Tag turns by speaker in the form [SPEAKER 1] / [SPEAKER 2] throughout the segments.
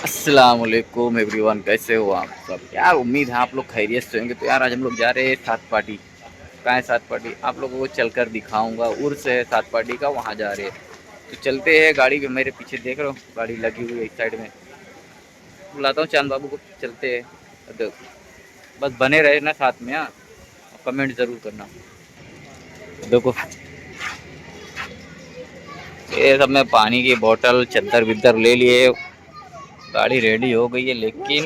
[SPEAKER 1] अस्सलाम वालेकुम एवरीवन, कैसे हो आप सब। यार उम्मीद है आप लोग खैरियत से होंगे। तो यार आज हम लोग जा रहे हैं सात पार्टी। कहाँ है सात पार्टी, आप लोगों को चलकर दिखाऊंगा। उर्स है सात पार्टी का, वहाँ जा रहे हैं। तो चलते हैं। गाड़ी के मेरे पीछे देख रहे हो, गाड़ी लगी हुई है इस साइड में। बुलाता हूँ चांद बाबू को, चलते हैं। तो बस बने रहे ना साथ में। हाँ, कमेंट ज़रूर करना। देखो ये सब में पानी की बोतल चद्दर विद्दर ले लिए। गाड़ी रेडी हो गई है, लेकिन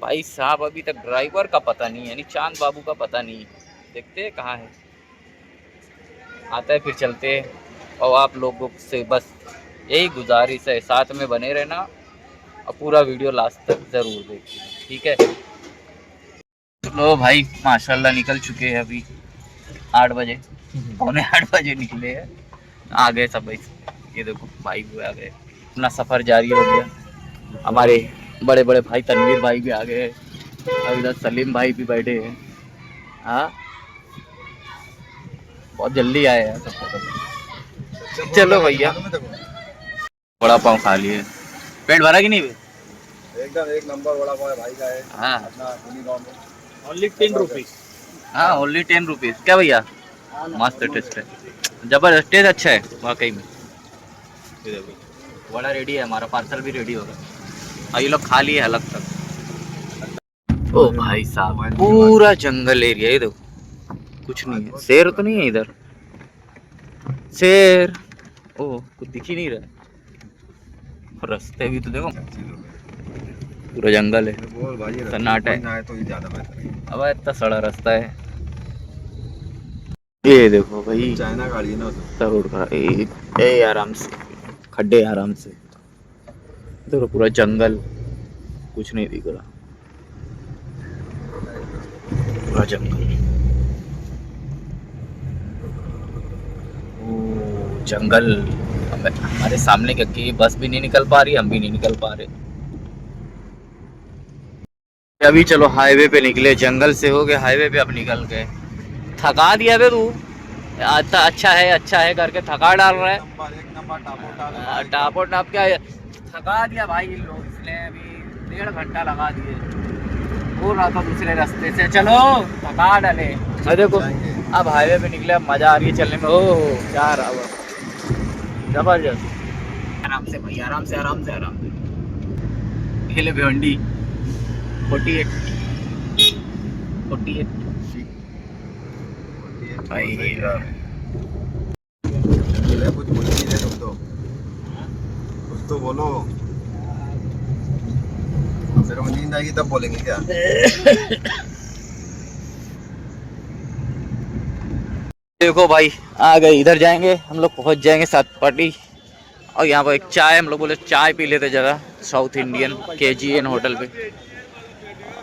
[SPEAKER 1] भाई साहब अभी तक ड्राइवर का पता नहीं है, यानी चांद बाबू का पता नहीं। देखते हैं कहाँ है, आता है फिर चलते हैं। और आप लोगों से बस यही गुजारिश है, साथ में बने रहना और पूरा वीडियो लास्ट तक ज़रूर देखिए, ठीक है। लो भाई माशाल्लाह निकल चुके हैं अभी 8 बजे, पौने 8 बजे निकले हैं। आ गए सब भाई, ये देखो भाई भी आ गए। अपना सफ़र जारी हो गया। हमारे बड़े बड़े भाई तनवीर भाई भी आ गए, और इधर सलीम भाई भी बैठे हैं। हाँ, बहुत जल्दी आए हैं सब। चलो भैया, बड़ा पाव खा लिए। पेट भरा कि नहीं?
[SPEAKER 2] एकदम एक नंबर बड़ा पाव भाई का है।
[SPEAKER 1] हाँ
[SPEAKER 2] अपना उन्हीं गाँव में
[SPEAKER 1] ओनली 10 रुपीज़। हाँ ओनली 10 रुपीज़। क्या भैया, मस्त टेस्ट है, जबरदस्त टेस्ट अच्छा है वाकई में। ये देखो बड़ा रेडी है, हमारा पार्सल भी रेडी होगा और ये लोग खा लिए अलग तक। ओ भाई साहब पूरा जंगल एरिया, ये देखो कुछ नहीं है। शेर तो नहीं है इधर, शेर ओ कुछ दिख ही नहीं रहा है। रास्ते भी तो देखो, पूरा जंगल है, सन्नाटा है।
[SPEAKER 2] तो ज्यादा बेहतर है।
[SPEAKER 1] अब इतना सड़ा रास्ता है। ये देखो भाई
[SPEAKER 2] चाइना गाड़ी है ना
[SPEAKER 1] रोड का ए आराम से, खड्डे आराम से। देखो पूरा जंगल, कुछ नहीं दिख रहा, पूरा जंगल। ओ जंगल, हमारे सामने की बस भी नहीं निकल पा रही, हम भी नहीं निकल पा रहे। अभी चलो हाईवे पे निकले, जंगल से हो गए हाईवे पे, अब निकल गए। थका दिया बे तू, अच्छा है करके थका डाल रहा है।
[SPEAKER 2] एक नंबर टापो टाप
[SPEAKER 1] टापो टाप क्या है? थका दिया भाई इन लोग, इसने अभी 1.5 घंटा लगा दिए। बोल रहा था दूसरे रास्ते से चलो, थका डाले। अरे देखो अब हाईवे पे निकले, अब मजा आ रही है चलने में। ओह क्या रहा, जबरदस्त। आराम से भाई, आराम से आराम से आराम से। खेले भिवंडी 48 भाई।
[SPEAKER 2] कुछ बोल नहीं रहे तुम तो, कुछ तो बोलो। फिर हम नींद आएगी तब बोलेंगे क्या?
[SPEAKER 1] देखो भाई आ गए, इधर जाएंगे हम लोग, पहुंच जाएंगे सात पार्टी। और यहाँ पर एक चाय, हम लोग बोले चाय पी लेते जगह, साउथ इंडियन KGN होटल पे।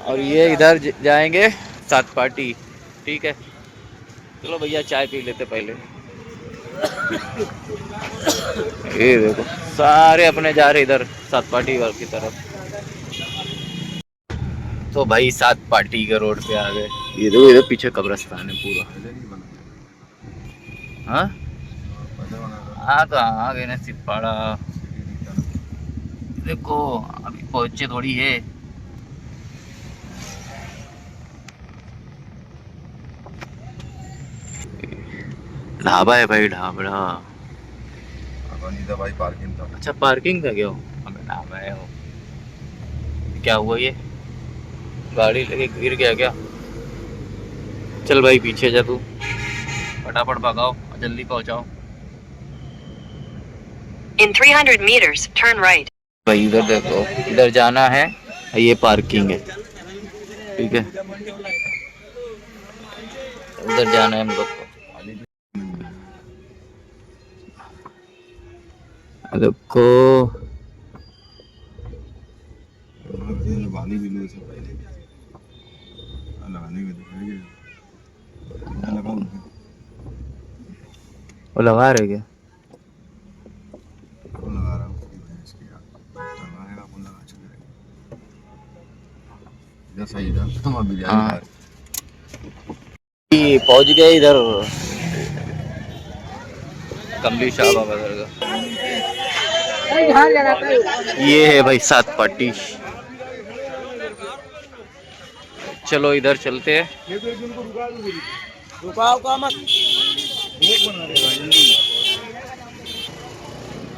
[SPEAKER 1] और ये इधर जाएंगे सात पार्टी, ठीक है। चलो भैया चाय पी लेते पहले। ये देखो सारे अपने जा रहे इधर सात पार्टी की तरफ। तो भाई सात पार्टी के रोड पे आ गए। ये देखो इधर पीछे कब्रिस्तान है पूरा। हाँ हाँ, तो आ गए ना सिपाड़ा। देखो अभी पहुंचे थोड़ी है। ढाबा है भाई, ढाबड़ा।
[SPEAKER 2] भाई पार्किंग था।
[SPEAKER 1] अच्छा पार्किंग था क्या वो? हमें ढाबा है वो। क्या हुआ ये, गाड़ी लेके गिर गया क्या? चल भाई पीछे जा तू, फटाफट भगाओ और जल्दी पहुंचाओ।
[SPEAKER 3] In 300 meters, turn right.
[SPEAKER 1] भाई इधर देखो, इधर जाना है, ये पार्किंग है, ठीक है। उधर जाना है हम लोग को। देखो
[SPEAKER 2] वाली भी से पहले लगाने में दिखाएंगे। लगाऊं
[SPEAKER 1] वो लगा रहे क्या?
[SPEAKER 2] लगा रहा हूँ इसकी लगाएगा, कौन लगा चुके इधर सही था तुम अभी
[SPEAKER 1] हाँ पहुंच गए इधर, कमली शाह बाबा दरगाह। ये है भाई 7 पार्टी। चलो इधर चलते हैं।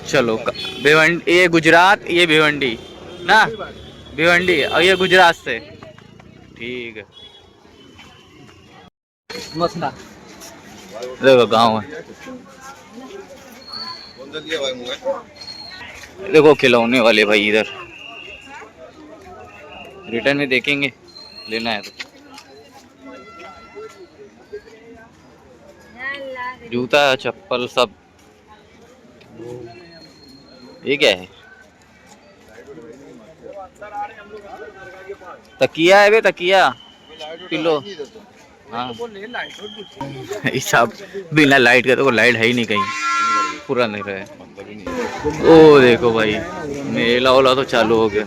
[SPEAKER 1] चलो भिवंडी, ये गुजरात, ये भिवंडी ना, भिवंडी और ये गुजरात से। ठीक है, मसला देखो गाँव है। देखो खिलौने वाले भाई इधर, रिटर्न में देखेंगे, लेना है तो। जूता चप्पल सब। ये क्या है? तकिया है बे, तकिया, पिलो। हाँ सब बिना लाइट का, तो लाइट है ही नहीं कहीं, पूरा नहीं रहा है। ओ देखो भाई, मेला ओला तो चालू हो गया।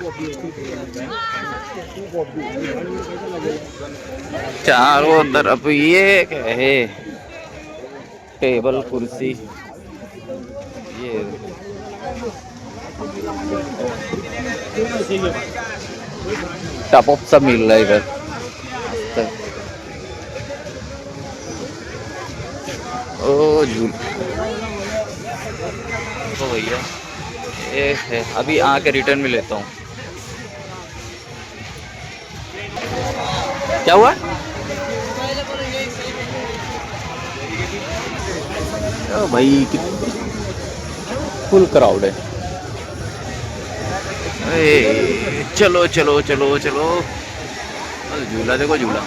[SPEAKER 1] चारों तरफ ये क्या है, टेबल कुर्सी, ये टॉप अप सब मिल रहा है इधर। ओ झूल तो भैया ये है, अभी आके रिटर्न में लेता हूँ। क्या हुआ? ओ भाई फुल क्राउड है। चलो चलो चलो चलो, झूला देखो, झूला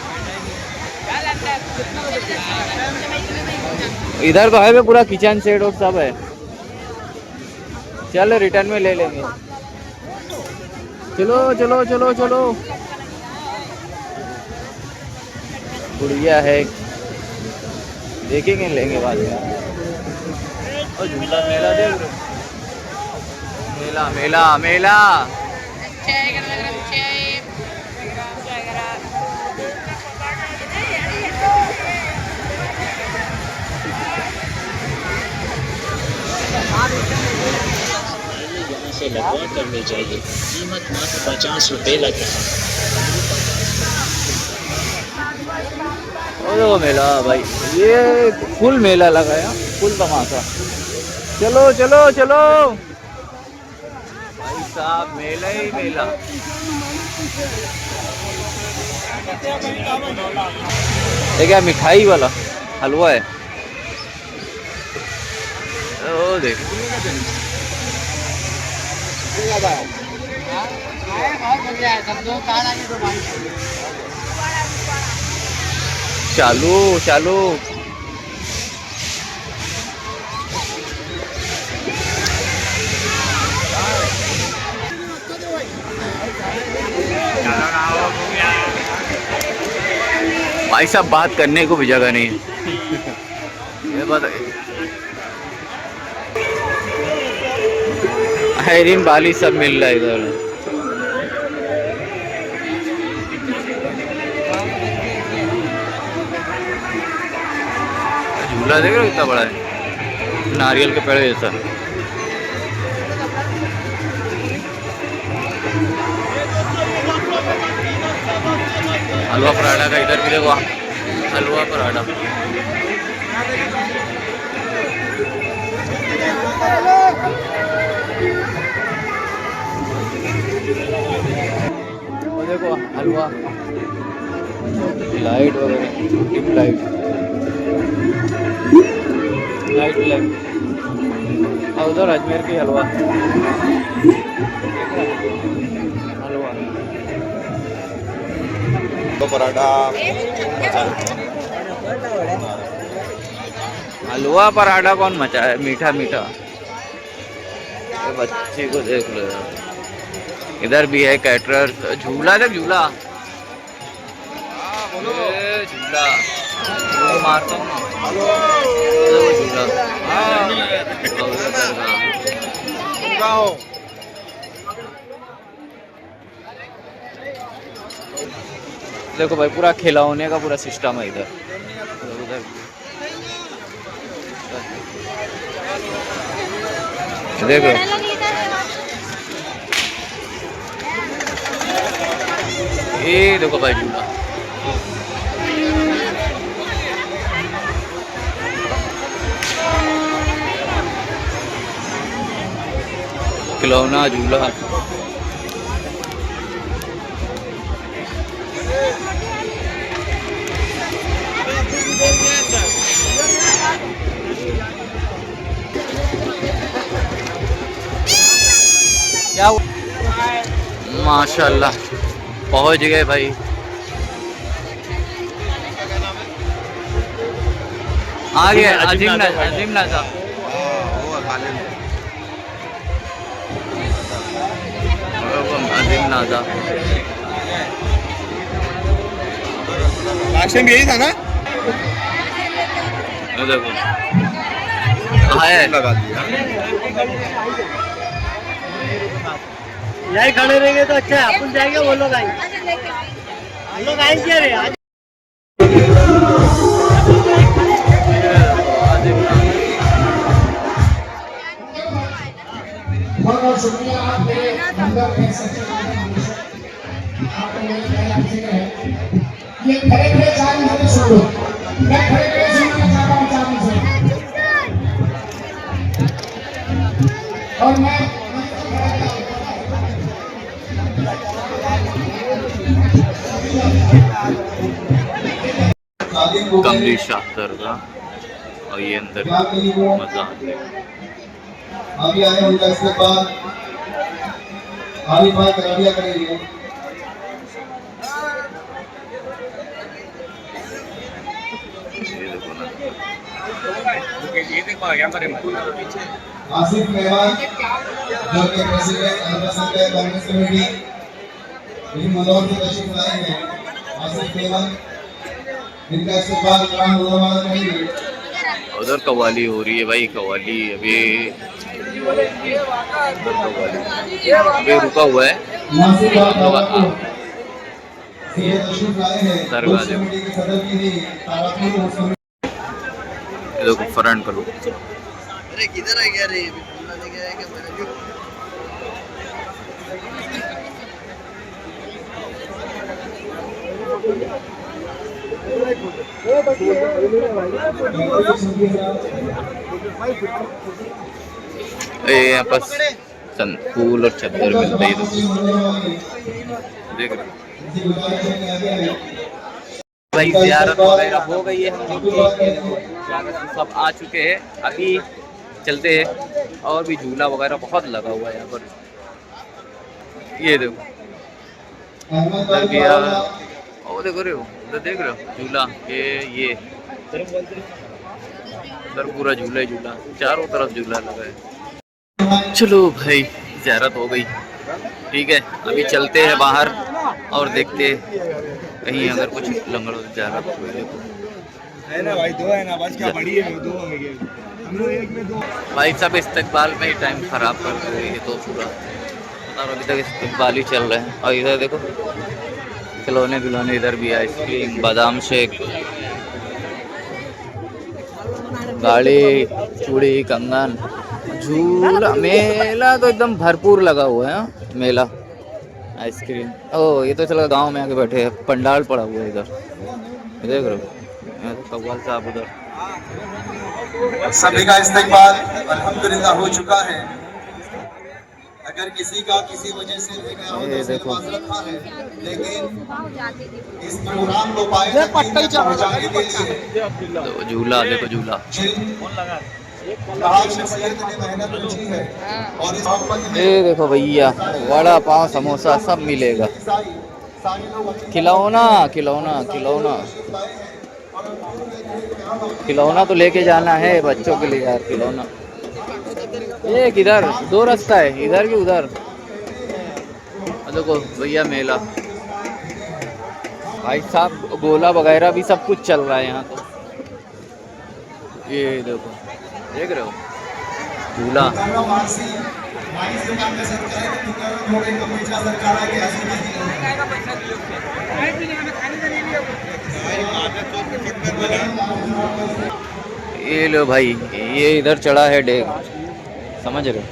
[SPEAKER 1] इधर तो है पूरा, किचन सेट और सब है। चल रिटर्न में ले लेंगे। चलो चलो चलो चलो, बढ़िया है, देखेंगे लेंगे बाद में। और झूला मेला देख, मेला मेला मेला।
[SPEAKER 4] से लगवा कर ले जाइए, कीमत मात्र 50 रुपए लगे।
[SPEAKER 1] ओ मेला भाई, ये फुल मेला लगा है, फुल तमाशा। चलो चलो चलो भाई साहब, मेला ही मेला। ये क्या मिठाई वाला हलवा है? ओ देखो, चालू चालू। भाई साहब बात करने को भी जगह नहीं है। ये बात हैरिन बाली सब मिल रहा है इधर। झूला देख रहे हो कितना बड़ा है, नारियल के पेड़ जैसा। हलवा पराठा का इधर भी देखो, हलवा पराठा। वो देखो हलवा, लाइट वगैरह, डिम लाइट, नाइट लाइट। और उधर अजमेर की हलवा, हलवा
[SPEAKER 2] पराठा,
[SPEAKER 1] हलवा पराठा कौन मचा है, मीठा मीठा। बच्चे को देख लो, इधर भी है कैटरर। झूला देख, झूला, झूला मारता हूँ झूला। देखो भाई, पूरा खिलौने का पूरा सिस्टम है इधर। उधर देखो ये देखो भाई झूला, खिलौना झूला। क्या हुआ? माशाल्लाह पहुंच गए भाई। आ गया अजीम नाजा। अजीम नाजा
[SPEAKER 2] एक्शन भी यही था ना,
[SPEAKER 1] ये देखो है।
[SPEAKER 2] लगा दिया।
[SPEAKER 5] यही खड़े रहेंगे तो अच्छा है, अपन जाएंगे वो लोग आएंगे, हम लोग आएंगे रे आज।
[SPEAKER 6] बहुत बहुत शुक्रिया आप मेरे अंदर एक सच्चे आपको मेरे पहला जिक्र है। ये खड़े खड़े 4 मिनट सुन लो, मैं खड़े खड़े सुनना चाहता हूँ 4 मिनट, और मैं
[SPEAKER 1] कमली शाहतर का, और ये अंदर मजा
[SPEAKER 7] अभी आए उनका इस्तेमाल आलिफ भाई कराबिया करेंगे। आसिफ मेहमान जो कि प्रेसिडेंट अल्पसंख्यक कांग्रेस कमेटी इंदौर से तशरीफ लाए हैं। आसिफ मेहमान इनका इस्तेमाल ग्राम उलमा करेंगे।
[SPEAKER 1] उधर कवाली हो रही है भाई, कवाली अभी रुका हुआ है दरवाजे। देखो फ्रंट करो,
[SPEAKER 5] अरे किधर आ गया रे,
[SPEAKER 1] यहाँ पर फूल और चद्दर मिलते ही तो देख रहे भाई। ज़ियारत वगैरह हो गई है हम लोग की, सब आ चुके हैं। अभी चलते हैं, और भी झूला वगैरह बहुत लगा हुआ है यहाँ पर। ये देखो उधर गया, और देख रहे हो, उधर देख रहे हो झूला, ये उधर पूरा झूला ही झूला, चारों तरफ झूला लगा है। चलो भाई ज़ियारत हो गई, ठीक है। अभी चलते हैं बाहर और देखते कहीं अगर कुछ लंगड़ ज़ियारत हुई। देखो
[SPEAKER 2] है ना भाई, 2 है ना बस, क्या बड़ी है 2 होंगे हम लोग, 1 में 2
[SPEAKER 1] भाई सब इस्तकबाल में ही टाइम ख़राब कर रहे हैं तो पूरा, और अभी तक इस्तकबाल ही चल रहे हैं। और इधर देखो खिलौने खिलौने, इधर भी आइसक्रीम, बादाम शेक, गाड़ी, चूड़ी, कंगन, झूला, मेला तो एकदम भरपूर लगा हुआ है। मेला, आइसक्रीम। ओ ये तो चला गांव में आके बैठे हैं, पंडाल पड़ा हुआ है इधर, देख रहे हो तो कव्वाल साहब उधर।
[SPEAKER 7] सभी का इस्तेमाल अल्हम्दुलिल्लाह हो चुका है। अगर किसी का किसी वजह से
[SPEAKER 1] देखो
[SPEAKER 7] रखा है, लेकिन इस प्रोग्राम को पाए पहुंचाने के लिए
[SPEAKER 1] झूला, देखो झूला, ये देखो भैया, वड़ा पाव, समोसा सब मिलेगा। खिलौना खिलौना खिलौना खिलौना तो लेके जाना है बच्चों के लिए यार, खिलौना। ये किधर 2 रास्ता है, इधर की उधर। देखो भैया मेला, भाई साहब गोला वगैरह भी सब कुछ चल रहा है यहाँ तो। ये देखो, देख रहे हो झूला। ये लो भाई, ये इधर चढ़ा है डेग, समझ रहे हो।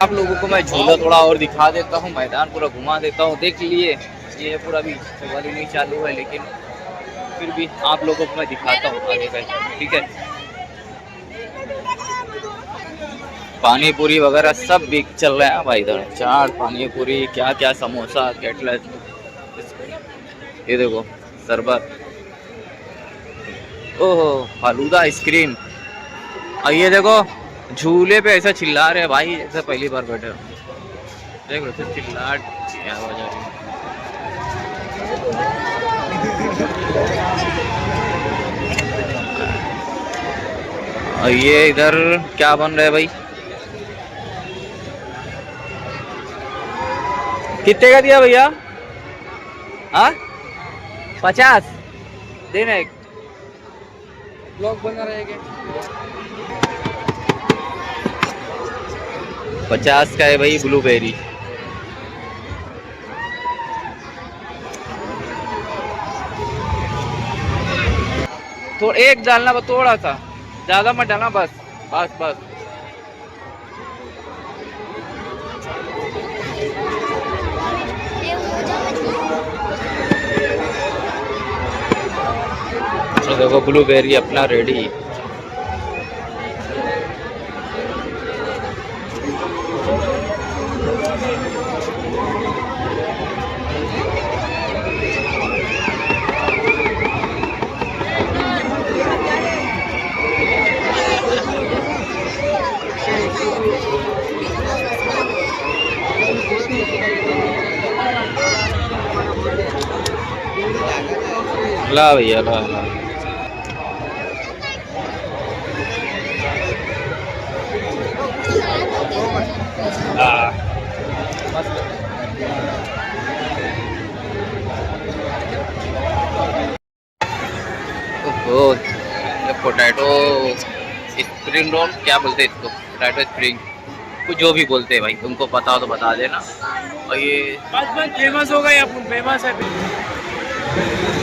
[SPEAKER 1] आप लोगों को मैं झूला थोड़ा और दिखा देता हूँ, मैदान पूरा घुमा देता हूँ। देख लिए ये पूरा भी सवारी नहीं चालू है, लेकिन फिर भी आप लोगों को मैं दिखाता हूँ आगे का, ठीक है। पानी पूरी वगैरह सब बिक चल रहे हैं भाई इधर। चाट, पानी पूरी, क्या क्या, समोसा, कटलेट, ये देखो शरबत, ओहो फालूदा आइसक्रीम। और ये देखो झूले पे ऐसा चिल्ला रहे हैं भाई जैसे पहली बार बैठे हो। देख लो तो चिल्लाहट क्या हो जा रही है। और ये इधर क्या बन रहा है भाई? कितने का दिया भैया? हाँ 50 देना एक ब्लॉग बना रहेगा। 50 का है भाई ब्लूबेरी। तो एक डालना बस, थोड़ा सा, ज्यादा मत डालना, बस बस बस। तो देखो ब्लूबेरी अपना रेडी। ला भैया ला ला। ओहो ये पोटैटो स्प्रिंग रोल क्या बोलते हैं इसको? पोटैटो स्प्रिंग, कुछ जो भी बोलते हैं भाई, तुमको पता हो तो बता देना। और ये
[SPEAKER 5] बस फेमस हो गए, अपन फेमस है।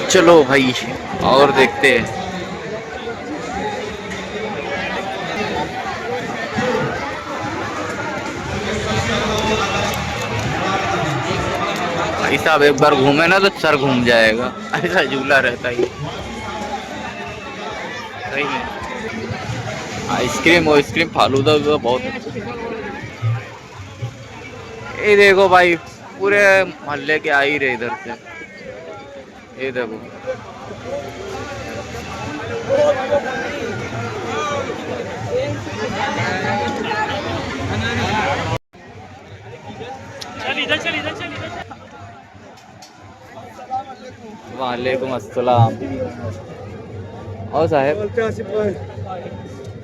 [SPEAKER 1] चलो भाई और देखते हैं। भाई साहब एक बार घूमे ना तो सर घूम जाएगा, ऐसा झूला रहता ही। सही है। आइसक्रीम आइसक्रीम फालूदा तो बहुत। ये देखो भाई पूरे मोहल्ले के आ ही रहे इधर से। ये देखो वालेकुम अस्सलाम। और साहब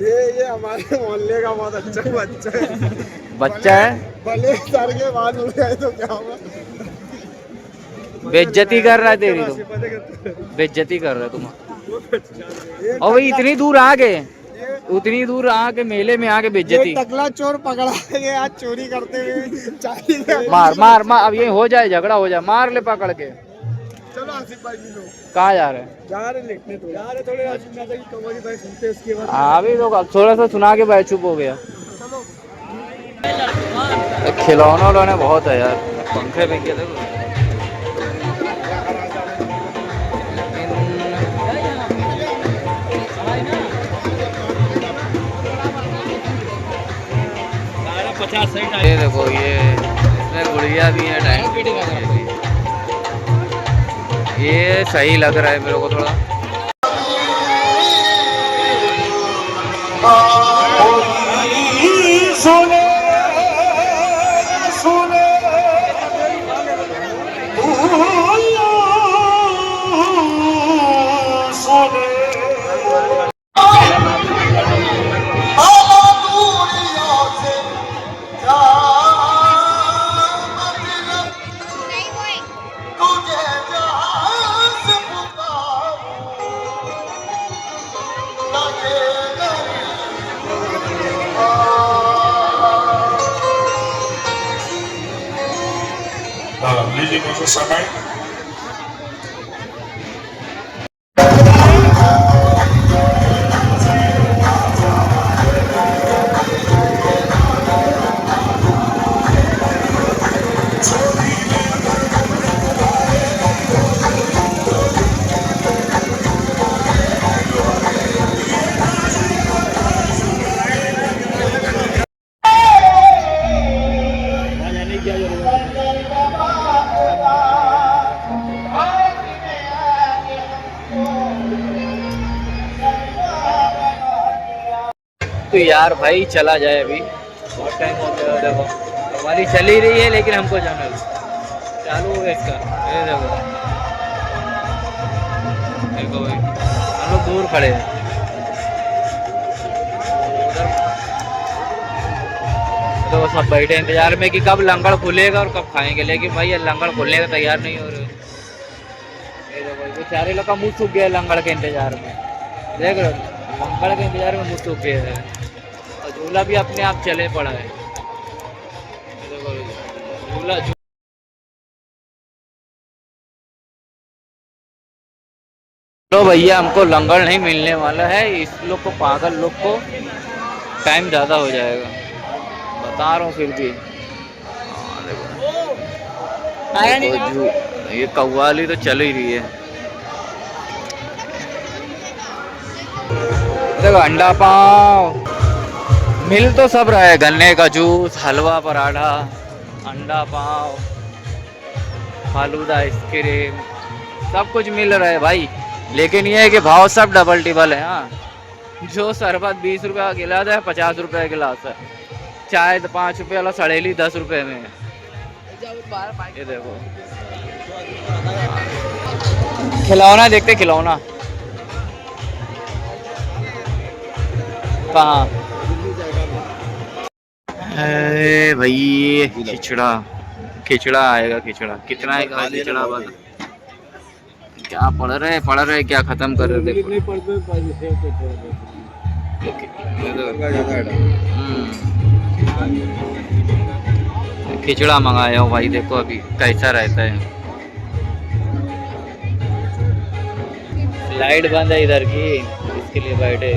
[SPEAKER 5] ये हमारे मोहल्ले का बहुत अच्छा बच्चा है।
[SPEAKER 1] बच्चा है,
[SPEAKER 5] भले सर के बाद उड़ गए तो क्या हुआ?
[SPEAKER 1] बेइज्जती कर रहा है तेरी, तो बेइज्जती कर रहा है तुम। और भाई इतनी दूर आ गए, उतनी दूर आके मेले में आके बेइज्जती।
[SPEAKER 5] टकला चोर पकड़ा गया आज चोरी करते हुए।
[SPEAKER 1] मार मार मार, अब ये हो जाए झगड़ा हो जाए, मार ले पकड़ के।
[SPEAKER 5] चलो आसिफ भाई लो।
[SPEAKER 1] कहाँ जा रहे हैं?
[SPEAKER 5] जा रहे लिखने तो जा रहे थोड़े आसिफ दादा की कमरी भाई सुनते उसके बाद।
[SPEAKER 1] अभी तो थोड़ा सा सुना के भाई चुप हो गया। खिलौना उलौने बहुत है यार, पंखे पे क्या देखो। ये देखो ये इसमें गुड़िया भी है, टाइम ये सही लग रहा है मेरे को थोड़ा।
[SPEAKER 5] सोने सोने सोने लीजिए मुझे समय।
[SPEAKER 1] तो यार भाई चला जाए, अभी बहुत टाइम हो गया। देखो हमारी चल ही रही है लेकिन हमको जाना है, चालू है इसका। ये देखो देखो भाई हम लोग दूर खड़े हैं। तो सब बैठे इंतजार में कि कब लंगड़ खुलेगा और कब खाएंगे, लेकिन भाई ये लंगड़ खुलने का तैयार नहीं हो रहे। ये देखो बेचारे लोग का मुंह सूख गया लंगड़ के इंतजार में। देख रहे हो लंगड़ के इंतजार में मुंह सूख गया है, और झूला भी अपने आप चले पड़ा है। झूला तो भैया हमको लंगड़ नहीं मिलने वाला है, इस लोग को पागल लोग को टाइम ज़्यादा हो जाएगा, बता रहा हूँ। फिर भी देखो ये कव्वाली तो चल ही रही है। देखो अंडा पाव मिल तो सब रहा है, गन्ने का जूस, हलवा पराठा, अंडा पाव, फालूदा आइसक्रीम, सब कुछ मिल रहा है भाई। लेकिन ये है कि भाव सब डबल टिबल है। हाँ, जो शरबत 20 रुपये का गिलास है 50 रुपये का गिलास है, चाय 5 रुपये वाला सड़ेली 10 रुपये में है। ये देखो खिलौना देखते, खिलौना कहाँ है भाई? खिचड़ा, खिचड़ा आएगा, खिचड़ा कितना आएगा? खिचड़ा बस क्या पढ़ रहे क्या खत्म कर रहे थे? खिचड़ा मंगाया हूँ भाई, देखो अभी कैसा रहता है। लाइट बंद है इधर की, इसके लिए बैठे।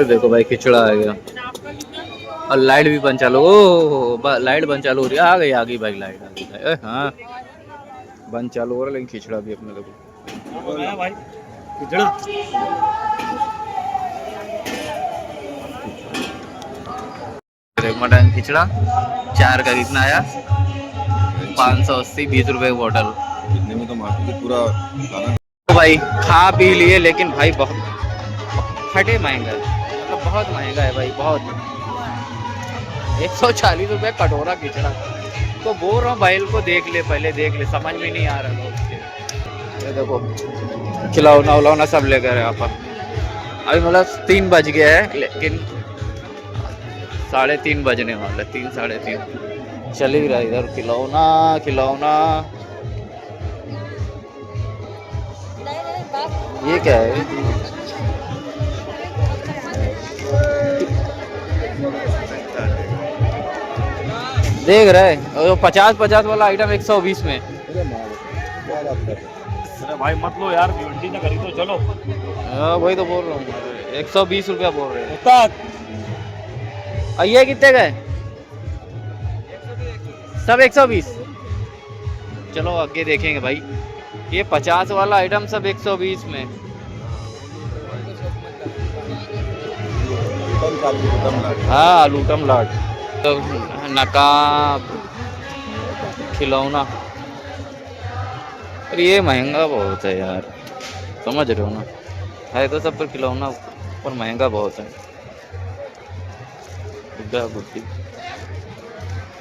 [SPEAKER 1] देखो भाई खिचड़ा आ गया और लाइट भी बंद चालू। ओ लाइट बंद चालू हो रही है, आ गई भाई लाइट आ गई। हाँ बंद चालू हो रहा है, लेकिन खिचड़ा भी अपने देखो भाई खिचड़ा। मटन खिचड़ा 4 का कितना आया? 580, 20 रुपए बोतल।
[SPEAKER 2] इतने में तो मार्केट पूरा खाना।
[SPEAKER 1] तो भाई खा पी लिए, लेकिन भाई बहुत फटे महंगा है, मतलब बहुत महंगा है भाई, बहुत। 140 रुपये कटोरा खिचड़ा। तो बोल रहा हूँ भाई को देख ले, पहले देख ले, समझ में नहीं आ रहा था। ये देखो खिलौना उलौना सब लेकर यहाँ पर। अभी मतलब 3 बज गया है, लेकिन 3:30 बजने वाला, 3 साढ़े 3 चल ही रहा इधर खिलौना खिलौना। ये क्या है? देख रहे 50 वाला आइटम 120 में।
[SPEAKER 2] अरे भाई मत लो यार, भिवंडी ना खरीदो चलो।
[SPEAKER 1] हाँ वही तो बोल रहा हूँ, 120 रुपया बोल रहे हैं। ये कितने गए? सब 120। चलो आगे देखेंगे भाई। ये 50 वाला आइटम सब 120 में। हाँ लूटम लाट, तो नकाब, खिलौना। और ये महंगा बहुत है यार, समझ रहे हो ना? है तो सब पर खिलौना, पर महंगा बहुत है।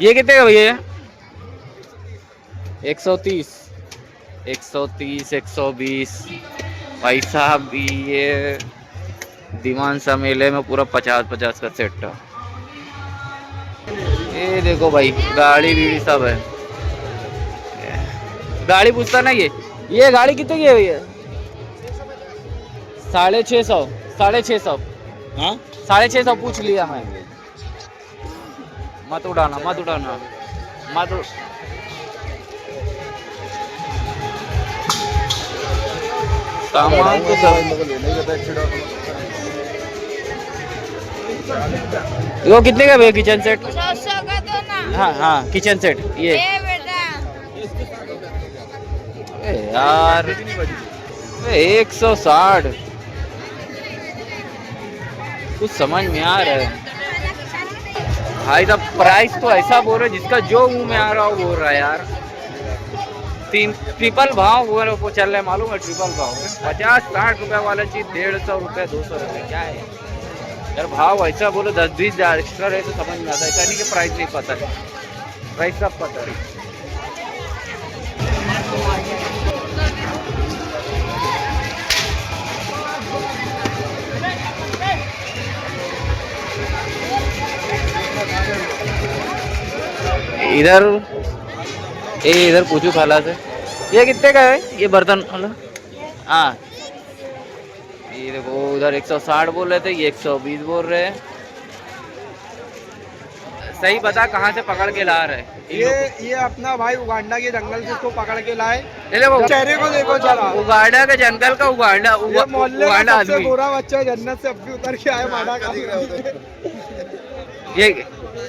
[SPEAKER 1] ये कितने का भैया? 130, 120 भाई साहब। ये दीवान सा मेले में पूरा 50 का सेट था। ये देखो भाई गाड़ी भी सब है। गाड़ी पूछता ना, ये गाड़ी कितने की है भैया? 650, 650। हाँ 650 पूछ लिया मैं। मत उड़ाना मत उड़ाना मत उड़... सामान तो वो कितने का भैया किचन सेट? हाँ हाँ किचन सेट ये यार 160। कुछ समझ में आ रहा है भाई साहब, प्राइस तो ऐसा बोल रहे जिसका जो मुंह में आ रहा हो बोल रहा है यार। तीन ट्रिपल भाव वो चल रहे हैं, मालूम है? ट्रिपल भाव 50-60 रुपए वाला चीज 150 रुपए 200 रुपए, क्या है यार भाव? ऐसा बोलो 10-20 एक्स्ट्रा रहे तो समझ में आता है, नहीं कि प्राइस नहीं पता है, प्राइस सब पता है। इधर पूछू खाला से, ये कितने का है ये बर्तन वाला? हाँ ये देखो, उधर 160 बोल रहे थे, ये 120 बोल रहे हैं। सही बता कहाँ से पकड़ के ला रहे हैं?
[SPEAKER 5] ये अपना भाई उगांडा के जंगल से इसको पकड़ के लाए।
[SPEAKER 1] देखो
[SPEAKER 5] चेहरे को देखो जरा,
[SPEAKER 1] उगांडा के जंगल का उगांडा
[SPEAKER 5] मोहल्ले का
[SPEAKER 1] उगांडा
[SPEAKER 5] सबसे
[SPEAKER 1] आदमी।
[SPEAKER 5] गोरा बच्चा जन्नत से अब भी उतर के आए माडा का।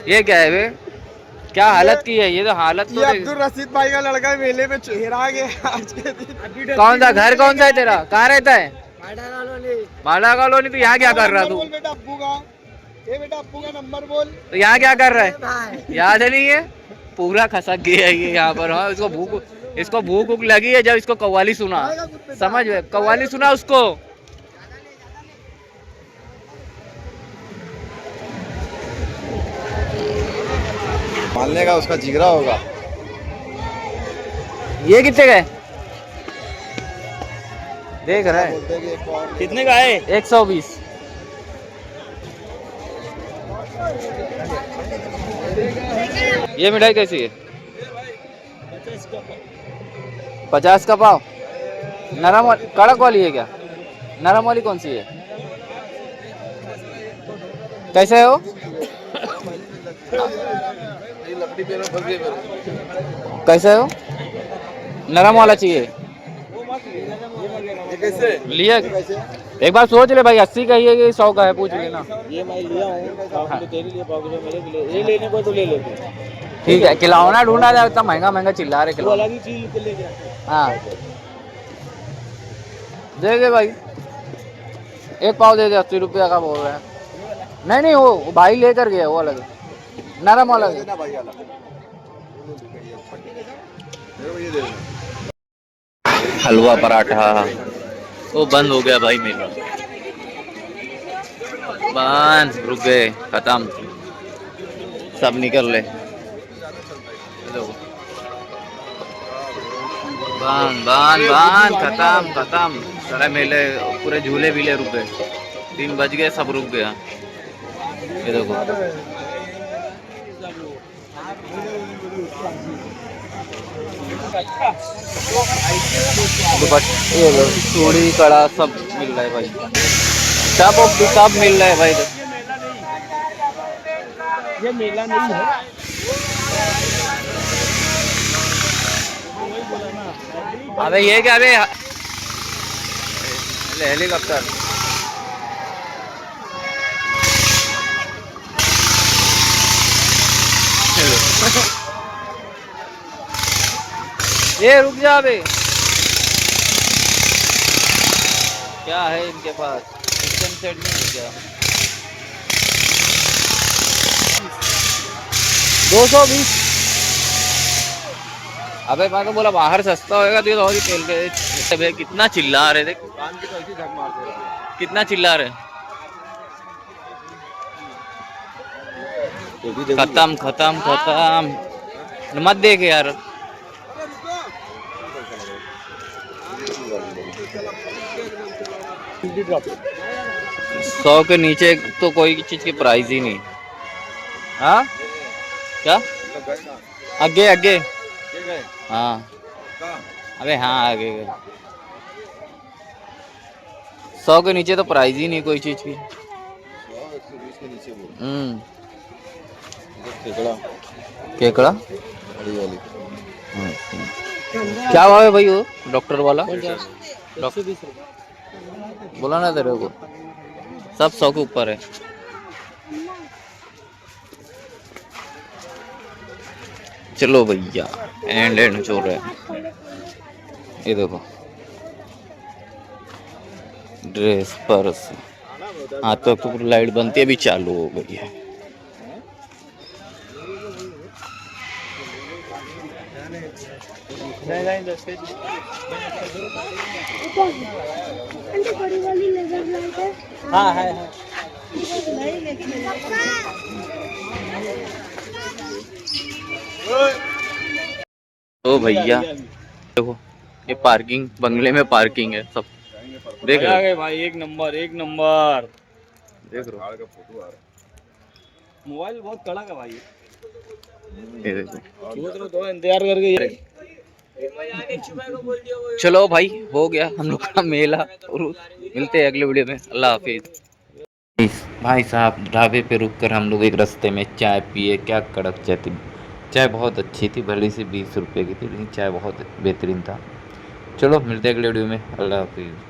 [SPEAKER 1] ये क्या है बे? क्या हालत की है ये? तो हालत तो
[SPEAKER 5] ये अब्दुल रशीद भाई का लड़का मेले में चेहरा गया आज के दिन।
[SPEAKER 1] कौन सा घर, कौन सा है तेरा? कहाँ रहता है? माडा कॉलोनी। तो यहाँ क्या कर रहा तू?
[SPEAKER 5] बेटा अब्बू का, ये बेटा अब्बू का नंबर बोल।
[SPEAKER 1] तो यहाँ क्या कर रहा है? याद नहीं है? पूरा खसक गया है ये यहाँ पर। हाँ इसको भूख लगी है। जब इसको कव्वाली सुना, समझ में, कव्वाली सुना उसको।
[SPEAKER 2] पालने का उसका जिगरा होगा।
[SPEAKER 1] ये कितने का है देख रहा है?
[SPEAKER 4] कितने का है?
[SPEAKER 1] 120। ये मिठाई कैसी है? 50 का पाव। नरम वाली, कड़क वाली है क्या? नरम वाली कौन सी है? कैसे है वो? कैसे है वो? नरम वाला चाहिए। लिया एक बार सोच ले भाई, 80 का ही है कि 100 का है, पूछ लेना।
[SPEAKER 4] ये मैं लिया हूँ तेरे लिए, पाव किलो मेरे लिए। ये लेने को तो ले लेते।
[SPEAKER 1] ठीक है, खिलौना ढूंढा जाए, इतना महंगा चिल्ला रहे खिलौना।
[SPEAKER 4] अलग ही चीज लेके
[SPEAKER 1] हाँ दे दे भाई, एक पाव दे दे। 80 रुपया का बोल रहे हैं। नहीं वो भाई लेकर गया, वो अलग है, नरम अलग है। हलवा पराठा वो बंद हो गया भाई मेरा, बंद, रुक गए, खत्म, सब निकल ले, बंद बंद बंद, खत्म। सारे मेले पूरे झूले भी ले रुक गए। 3 बज गए, सब रुक गया। ये देखो चूड़ी कड़ा सब मिल रहा है भाई, सब मिल रहा है भाई।
[SPEAKER 5] ये मेला नहीं है।
[SPEAKER 1] अबे ये क्या? अबे हेलीकॉप्टर। ये रुक जा बे, क्या है इनके पास? सिस्टम सेट नहीं है क्या? 220। अबे मैं तो बोला बाहर सस्ता होएगा, तो ये तो और ही तेल के। कितना चिल्ला रहे, देख कितना चिल्ला रहे। खत्म मत देख यार। $100 के नीचे तो कोई चीज की प्राइस ही नहीं। हाँ क्या? आगे हाँ, अबे हाँ आगे गए। 100 के नीचे तो प्राइस ही नहीं कोई चीज की। केकड़ा क्या भाव है भाई वो डॉक्टर वाला? बोला ना तेरे को, सब 100 के ऊपर है। चलो भैया, एंड चल रहा है। ये देखो ड्रेस, पर्स, हाँ तो पूरी लाइट बनती है, अभी चालू हो गई है।
[SPEAKER 5] हाँ है हाँ।
[SPEAKER 1] तो भैया देखो, ये पार्किंग, बंगले में पार्किंग है सब, देख रहे हो?
[SPEAKER 5] भाई एक नंबर
[SPEAKER 1] देख रहे
[SPEAKER 2] पहाड़ का फोटो आ रहा
[SPEAKER 5] मोबाइल बहुत कड़ा का भाई।
[SPEAKER 1] हो? ये देखो।
[SPEAKER 5] सोच रहे तो इंतजार करके
[SPEAKER 1] चलो भाई, हो गया हम लोग का मेला, और मिलते हैं अगले वीडियो में। अल्लाह हाफिज। भाई साहब, ढाबे पे रुक कर हम लोग एक रास्ते में चाय पिए, क्या कड़क चाय थी। चाय बहुत अच्छी थी, भली सी 20 रुपए की थी, लेकिन चाय बहुत बेहतरीन था। चलो मिलते हैं अगले वीडियो में। अल्लाह हाफिज।